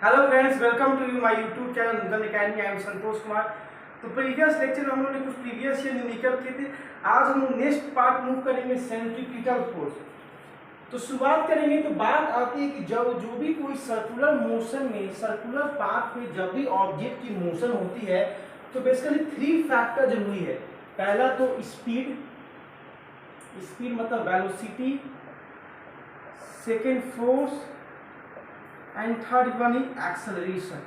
Hello friends, welcome to you my YouTube channel Nutan academy. I am Santosh Kumar. तो previous lecture में हम लोगों ने कुछ प्रीवियस ईयर न्यूमेरिकल किए थे। आज हम लोग नेक्स्ट पार्ट मूव करेंगे सेंट्रीपिटल फोर्स। तो शुरुआत करेंगे तो बात आती है कि जब जो भी कोई सर्कुलर मोशन में, सर्कुलर पाथ में जब भी ऑब्जेक्ट की मोशन होती है तो बेसिकली 3 फैक्टर जरूरी है। पहला तो स्पीड, स्पीड मतलब velocity, second force and third one is acceleration.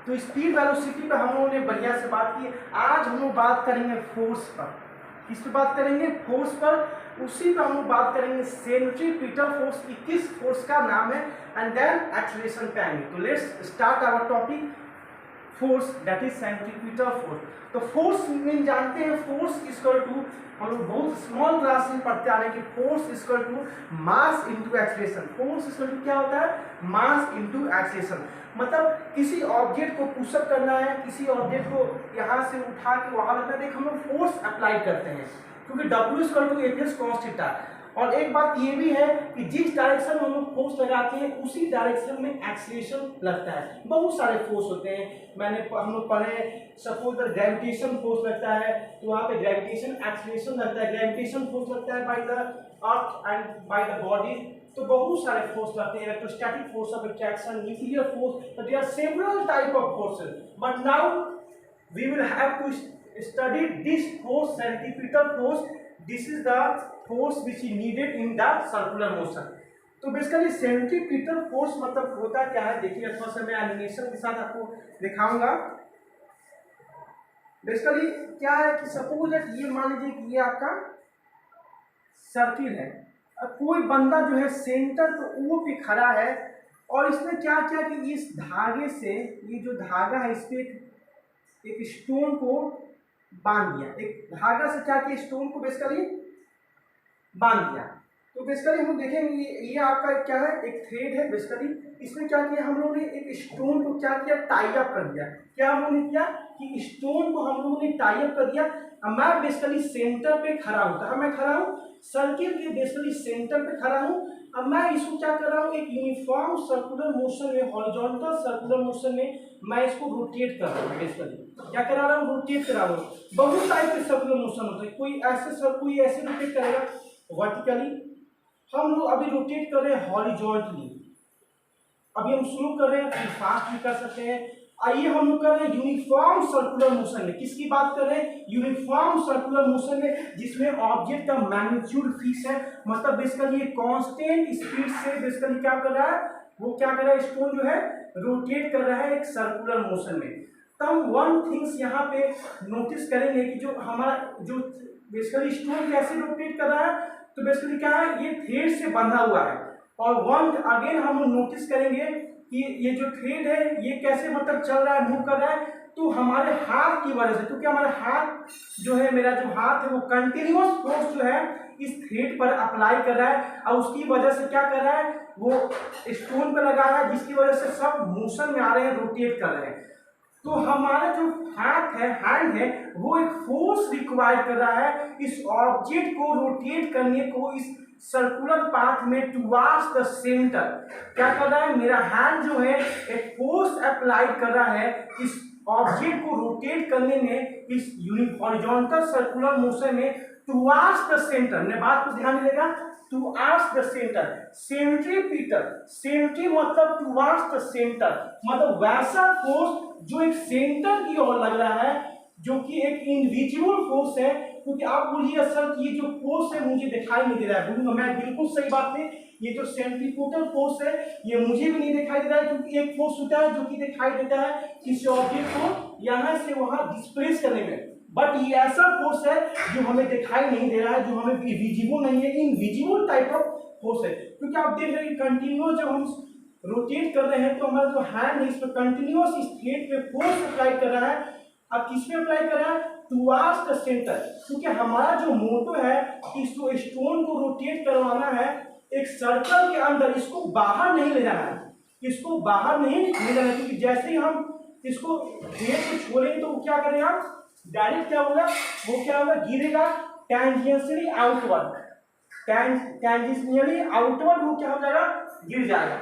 तो स्पीड वेलोसिटी पर हम लोगों ने बढ़िया से बात की। आज हम लोग बात करेंगे फोर्स पर। किस पे बात करेंगे? फोर्स पर। उसी पर हम लोग बात करेंगे सेंट्रीपिटल फोर्स की, किस फोर्स का नाम है, एंड देन एक्सेलरेशन पे आएंगे। तो let's start our topic force, that is centripetal force. तो फोर्स में जानते हैं, फोर्स इक्वल टू, हम लोग बहुत स्मॉल क्लास में पढ़ते आ रहे हैं कि force equal to mass into acceleration. Force equal to क्या होता है? Mass into acceleration. मतलब किसी ऑब्जेक्ट को पुशअप करना है, किसी ऑब्जेक्ट को यहाँ से उठा के वहां रखना है, देख हम लोग फोर्स अप्लाई करते हैं, क्योंकि W equal to f cos theta. और एक बात ये भी है कि जिस डायरेक्शन में हम लोग फोर्स लगाते हैं उसी डायरेक्शन में एक्सीलरेशन लगता है। बहुत सारे फोर्स होते हैं, हम लोग पढ़े, सपोज ग्रेविटेशन फोर्स लगता है तो वहाँ पे ग्रेविटेशन एक्सीलरेशन लगता है, ग्रेविटेशन फोर्स लगता है by the earth and by the body. तो बहुत सारे फोर्स लगते हैं, electrostatic force of attraction, nuclear force, but there are several type of forces. But now we will have to study this force, centripetal force. This is the force which is needed in the circular motion. तो basically centripetal force मतलब होता क्या है, देखिए थोड़ा सा मैं animation के साथ आपको दिखाऊंगा। बेसिकली क्या है कि सपोज ये मान लीजिए कि ये आपका सर्किल है। अब कोई बंदा जो है सेंटर तो ओ पे खड़ा है और इसने क्या किया कि इस धागे से, ये जो धागा है इस पे एक स्टोन को बांध दिया। एक धागा से क्या किया, स्टोन को बेसिकली बांध दिया। तो बेसिकली हम देखेंगे ये आपका क्या है, एक थ्रेड है। बेसिकली इसमें क्या किया हम लोगों ने, एक स्टोन को क्या किया, टाई अप कर दिया। क्या हम लोगों ने किया कि स्टोन को हम लोगों ने टाई अप कर दिया। अब मैं बेसिकली सेंटर पे खड़ा हूँ। कहाँ मैं खड़ा हूँ? सर्किल के बेसिकली सेंटर पे खड़ा हूँ। अब मैं इसको क्या कर रहा हूँ, एक यूनिफॉर्म सर्कुलर मोशन में, हॉरिजॉन्टल सर्कुलर मोशन में मैं इसको रोटेट कर रहा हूँ। बेसिकली क्या करा रहा हूँ, रोटेट करा रहा हूँ। बहुत टाइप के सर्कुलर मोशन होते हैं, कोई ऐसे रोटेट करेगा वर्टिकली, हम लोग अभी रोटेट कर रहे हैं हॉरिजॉन्टली। अभी हम शुरू कर रहे हैं, फिर फास्ट भी कर सकते हैं। आइए हम लोग कर रहे हैं यूनिफॉर्म सर्कुलर मोशन में। किसकी बात कर रहे हैं? यूनिफॉर्म सर्कुलर मोशन में, जिसमें ऑब्जेक्ट का मैग्नीट्यूड फिक्स है। मतलब बेसिकली ये कांस्टेंट स्पीड से बेसिकली क्या कर रहा है, वो क्या कर रहा है, स्टोन जो है रोटेट कर रहा है एक सर्कुलर मोशन में। तब वन थिंग्स यहाँ पे नोटिस करेंगे कि जो हमारा जो बेसिकली स्टोन कैसे रोटेट कर रहा है, तो बेसिकली क्या है, ये थ्रेड से बंधा हुआ है। और वन अगेन हम नोटिस करेंगे कि ये जो थ्रेड है ये कैसे मतलब चल रहा है, मूव कर रहा है। तो हमारे हाथ की वजह से, क्योंकि हमारा हाथ जो है, मेरा जो हाथ है वो कंटिन्यूअस फोर्स जो है इस थ्रेड पर अप्लाई कर रहा है, और उसकी वजह से क्या कर रहा है, वो स्टोन पर लगा है, जिसकी वजह से सब मोशन में आ रहे हैं, रोटेट कर रहे हैं। तो हमारा जो हाथ है, हैंड है, वो एक फोर्स रिक्वायर कर रहा है इस ऑब्जेक्ट को रोटेट करने को, इस सर्कुलर पाथ में टुवार्ड्स द सेंटर। क्या कर रहा है, मेरा हैंड जो है एक फोर्स अप्लाई कर रहा है इस ऑब्जेक्ट को रोटेट करने में, इस हॉरिजॉन्टल सर्कुलर मोशन में टुवार्ड्स द सेंटर। मेरे बात को ध्यान दीजिएगा, towards the centre. Centripetal, centri मतलब टुवार्ड्स द सेंटर, मतलब वैसा फोर्स जो एक सेंटर की ओर लग रहा है, जो कि एक इनविजिबल फोर्स है। क्योंकि आप बोलिए सर कि ये जो फोर्स है मुझे दिखाई नहीं दे रहा है, बोलूंगा मैं बिल्कुल सही बात है। ये जो सेंट्रीपिटल फोर्स है ये मुझे भी नहीं दिखाई दे रहा है, क्योंकि एक फोर्स होता है जो कि दिखाई देता है किसी ऑब्जेक्ट को यहाँ से वहां डिस्प्लेस करने में। बट ये ऐसा फोर्स है जो हमें दिखाई नहीं दे रहा है, जो हमें विजिबल नहीं है, इनविजिबल टाइप ऑफ फोर्स है। क्योंकि आप देख रहे हैं कंटिन्यूअस जब हम रोटेट कर रहे हैं तो हमारा जो हैंड है इस पर कंटिन्यूअस इस थ्रेड पे फोर्स अप्लाई कर रहा है। अब किस पे अप्लाई कर रहा है? Towards the centre. क्योंकि हमारा जो मोटो है इस स्टोन को रोटेट करवाना है एक सर्कल के अंदर, इसको बाहर नहीं ले जाना है, इसको बाहर नहीं ले जाना है। क्योंकि जैसे ही हम इसको थ्रेड को छोड़ेंगे तो वो क्या करेगा, डायरेक्ट क्या होगा, वो क्या होगा, गिरेगा टेंजेंशियली आउटवर्ड, टेंजेंशियली आउटवर्ड वो क्या हो जाएगा, गिर जाएगा।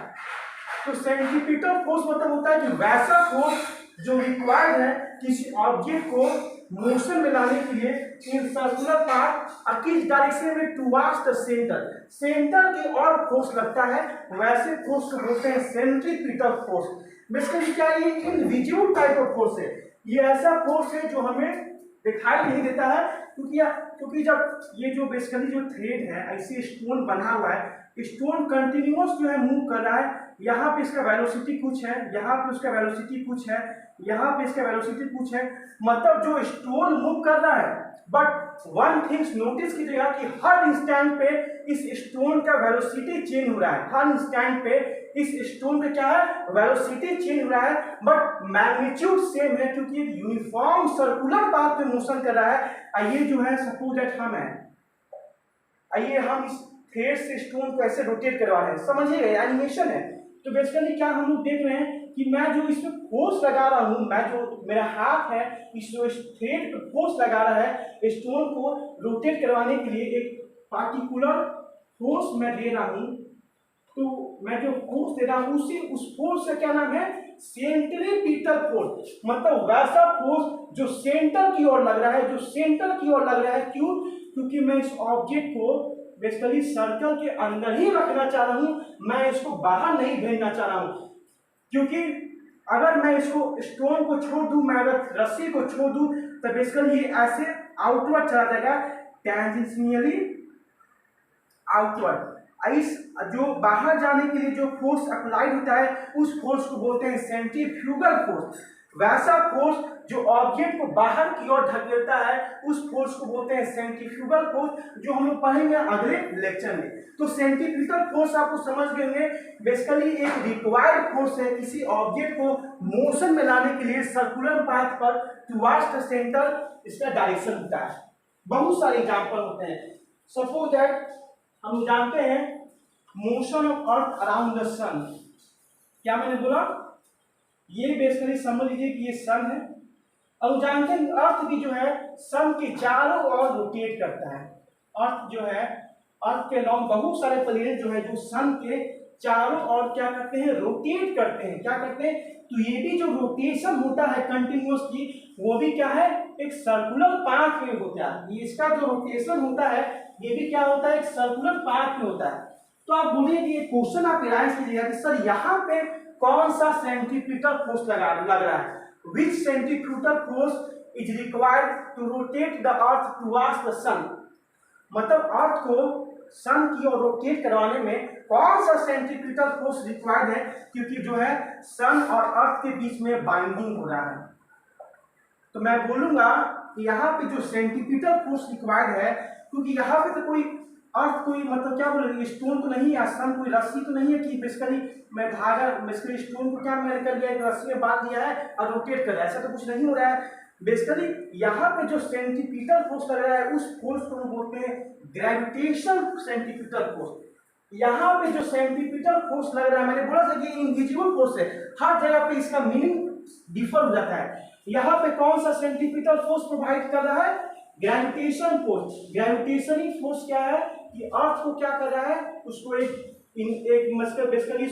तो सेंट्रीपिटल फोर्स मतलब होता है कि वैसा फोर्स जो रिक्वायर्ड है किसी ऑब्जेक्ट को मोशन में लाने के लिए इन सर्कुलर पाथ और किस डायरेक्शन में टुवर्ड्स द सेंटर, सेंटर की ओर फोर्स लगता है, वैसे फोर्स को बोलते हैं सेंट्रीपिटल फोर्स। बेसिकली क्या ये इनविजिबल टाइप ऑफ फोर्स है, ये ऐसा फोर्स है जो हमें दिखाई नहीं देता है, क्योंकि जब ये जो बेसिकली जो थ्रेड है ऐसे स्टोन बना हुआ है, स्टोन कंटिन्यूअस जो है मूव कर रहा है, यहाँ पे इसका वेलोसिटी कुछ है, यहाँ पे उसका वेलोसिटी कुछ है, यहाँ पे इसका वेलोसिटी कुछ है, मतलब जो स्टोन मूव कर रहा है। बट वन थिंग्स नोटिस कीजिएगा कि हर इंस्टेंट पे इस स्टोन का वेलोसिटी चेंज हो रहा है, हर इंस्टेंट पे इस स्टोन पे क्या है वेलोसिटी चेंज हो रहा है, बट मैग्नीट्यूड सेम है क्योंकि एक यूनिफॉर्म सर्कुलर पाथ पे मोशन कर रहा है। आइए जो है सपोज दैट हम है, आइए हम इस थ्रेड से स्टोन को ऐसे रोटेट करवा रहे हैं, समझिएगा एनिमेशन है। तो बेसिकली क्या हम लोग देख रहे हैं कि मैं जो इसमें फोर्स लगा रहा हूँ, मैं जो मेरा हाथ है इस जो थ्रेड पे फोर्स लगा रहा है स्टोन को रोटेट करवाने के लिए, एक पार्टिकुलर फोर्स मैं दे रहा हूँ। तो मैं जो फोर्स दे रहा हूँ उस फोर्स का क्या नाम है सेंट्रीपिटल फोर्स, मतलब वैसा फोर्स जो सेंटर की ओर लग रहा है, जो सेंटर की ओर लग रहा है। क्यों? क्योंकि मैं इस ऑब्जेक्ट को बेसिकली सर्कल के अंदर ही रखना चाह रहा हूँ, मैं इसको बाहर नहीं भेजना चाह रहा हूँ। क्योंकि अगर मैं इसको स्टोन को छोड़ दूं, मैं अगर रस्सी को छोड़ दूं तो बेसिकली ये ऐसे आउटवर्ड चला जाएगा, टेंजेंशियली आउटवर्ड। इस जो बाहर जाने के लिए जो फोर्स अप्लाइड होता है उस फोर्स को बोलते हैं सेंट्रीफ्यूगल फोर्स। वैसा फोर्स जो ऑब्जेक्ट को बाहर की ओर धकेलता है उस फोर्स को बोलते हैं सेंट्रीफ्यूगल फोर्स, जो हम लोग पढ़ेंगे अगले लेक्चर में। तो सेंट्रीपिटल फोर्स आपको समझ गए होंगे, बेसिकली एक रिक्वायर्ड फोर्स है किसी ऑब्जेक्ट को मोशन में लाने के लिए सर्कुलर पाथ पर टुवर्ड्स द सेंटर, इसका डायरेक्शन होता है। बहुत सारे एग्जांपल होते हैं। सपोज दैट हम जानते हैं motion of earth around the sun, क्या मैंने बोला, ये बेसिकली समझ लीजिए कि ये सन है, और जानते हैं अर्थ भी जो है सन के चारों ओर रोटेट करता है। अर्थ जो है, अर्थ के लॉन्ग बहुत सारे प्लेनेट जो है जो सन के चारों ओर क्या करते हैं रोटेट करते हैं, क्या करते हैं। तो ये भी जो रोटेशन होता है कंटिन्यूअसली, वो भी क्या है एक सर्कुलर पाथ में होता है। ये इसका जो रोटेशन होता है ये भी क्या होता है एक सर्कुलर पाथ में होता है। तो आप बोलिए कि ये क्वेश्चन आप रियलाइज कीजिएगा कि सर यहाँ पे कौन सा सेंट्रीपिटल फोर्स लग रहा है, which centripetal force is required to rotate the earth towards the sun, मतलब अर्थ को सन की ओर रोटेट करवाने में कौन सा सेंट्रीपिटल फोर्स रिक्वायर्ड है, क्योंकि जो है सन और अर्थ के बीच में बाइंडिंग हो रहा है। तो मैं बोलूंगा कि यहाँ पे जो सेंट्रीपिटल फोर्स रिक्वायर्ड है, क्योंकि यहाँ पे तो कोई अर्थ कोई मतलब क्या बोलेंगे स्टोन तो नहीं है, सन कोई रस्सी तो नहीं है कि बेसिकली मैं धागा बेसिकली स्टोन को क्या मैंने कर दिया रस्सी में बांध दिया है और रोटेट कर रहा है, ऐसा तो कुछ नहीं हो रहा है। बेसिकली यहाँ पे जो सेंट्रीपिटल फोर्स लग रहा है उस फोर्स को हम बोलते हैं ग्रेविटेशन सेंट्रीपिटल फोर्स। यहाँ पे जो सेंट्रीपिटल फोर्स लग रहा है, मैंने बोला था कि इनविजिबल फोर्स है, हर जगह पे इसका मीनिंग डिफर हो जाता है। यहाँ पे कौन सा सेंट्रीपिटल फोर्स प्रोवाइड कर रहा है ग्रेविटेशन फोर्स। ग्रेविटेशनल फोर्स क्या है कि अर्थ को क्या कर रहा है, उसको एक मतलब बेसिकली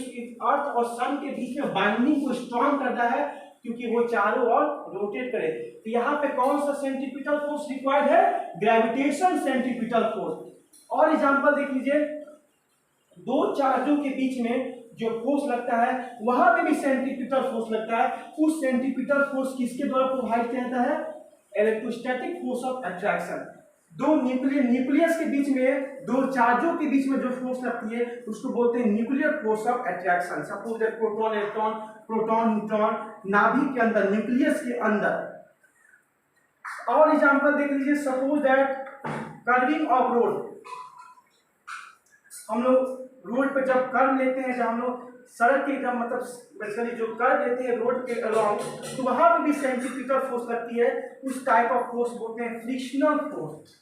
अर्थ और सन के बीच में बाइंडिंग को स्ट्रॉन्ग करता है क्योंकि वो चारों ओर रोटेट करे। तो यहाँ पे कौन सा सेंट्रीपिटल फोर्स रिक्वायर्ड है ग्रेविटेशन सेंट्रीपिटल फोर्स। और एग्जांपल देख लीजिए, दो चार्जों के बीच में जो फोर्स लगता है वहां पे भी सेंट्रीपिटल फोर्स लगता है, उस सेंट्रीपिटल फोर्स किसके द्वारा प्रोवाइड किया जाता है इलेक्ट्रोस्टैटिक फोर्स ऑफ अट्रैक्शन। दो न्यूक्लियस के बीच में, दो चार्जों के बीच में जो फोर्स लगती है उसको बोलते हैं nuclear force of attraction. Suppose that proton electron, proton neutron नाभिक के अंदर, न्यूक्लियस के अंदर। और एग्जांपल देख लीजिए, suppose that curving of road, हम लोग रोड पे जब कर्व लेते हैं, जब हम लोग सड़क के जब मतलब बेसिकली जो कर्व लेते हैं रोड के अलॉन्ग, तो वहां पे भी सेंट्रीपिटल फोर्स लगती है, उस टाइप ऑफ फोर्स बोलते हैं फ्रिक्शनल फोर्स।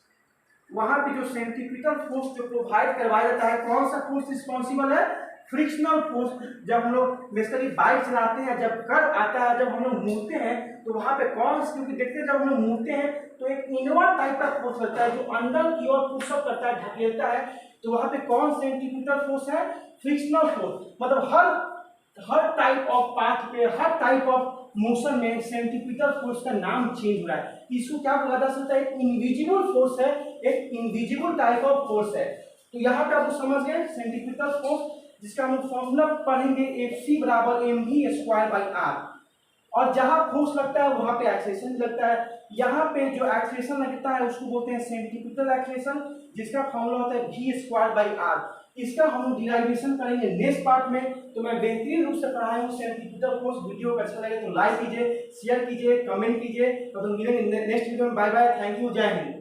वहां पे जो सेंट्रीपिटल फोर्स जो प्रोवाइड करवाया जाता है, कौन सा फोर्स रिस्पॉन्सिबल है फ्रिक्शनल फोर्स। जब हम लोग बेसिकली बाइक चलाते हैं, जब कर्व आता है, जब हम लोग मुड़ते हैं तो वहां पे कौन, क्योंकि देखते हैं जब हम लोग मुड़ते हैं तो एक इनवर्ड टाइप का फोर्स लगता है जो अंदर की ओर पुशअप करता है, ढकेलता है। तो वहां पे कौन सेंट्रीपिटल फोर्स है फ्रिक्शनल फोर्स। मतलब हर हर टाइप ऑफ पाथ पे, हर टाइप ऑफ मोशन में सेंट्रीपिटल फोर्स का नाम चेंज हो रहा है। इसको क्या बोला जा सकता है? एक इनविजिबल फोर्स है, एक इनविजिबल टाइप ऑफ फोर्स है। तो यहाँ पे आप समझ गए सेंट्रीपिटल फोर्स, जिसका हम फॉर्मूला पढ़ेंगे Fc बराबर mv²/r। और जहां फोर्स लगता है वहां पे एक्सेलेरेशन लगता है। यहाँ पे जो एक्सेलेरेशन लगता है उसको बोलते हैं सेंट्रीपिटल एक्सेलेरेशन, जिसका फॉर्मूला होता है v²/r। इसका हम डिराइवेशन करेंगे नेक्स्ट पार्ट में। तो मैं बेहतरीन रूप से पढ़ाया हूँ सेंट्रीपिटल फोर्स। वीडियो को अच्छा लगे तो लाइक कीजिए, शेयर कीजिए, कमेंट कीजिए। तो मिलेंगे नेक्स्ट वीडियो में। बाय बाय, थैंक यू, जय हिंद।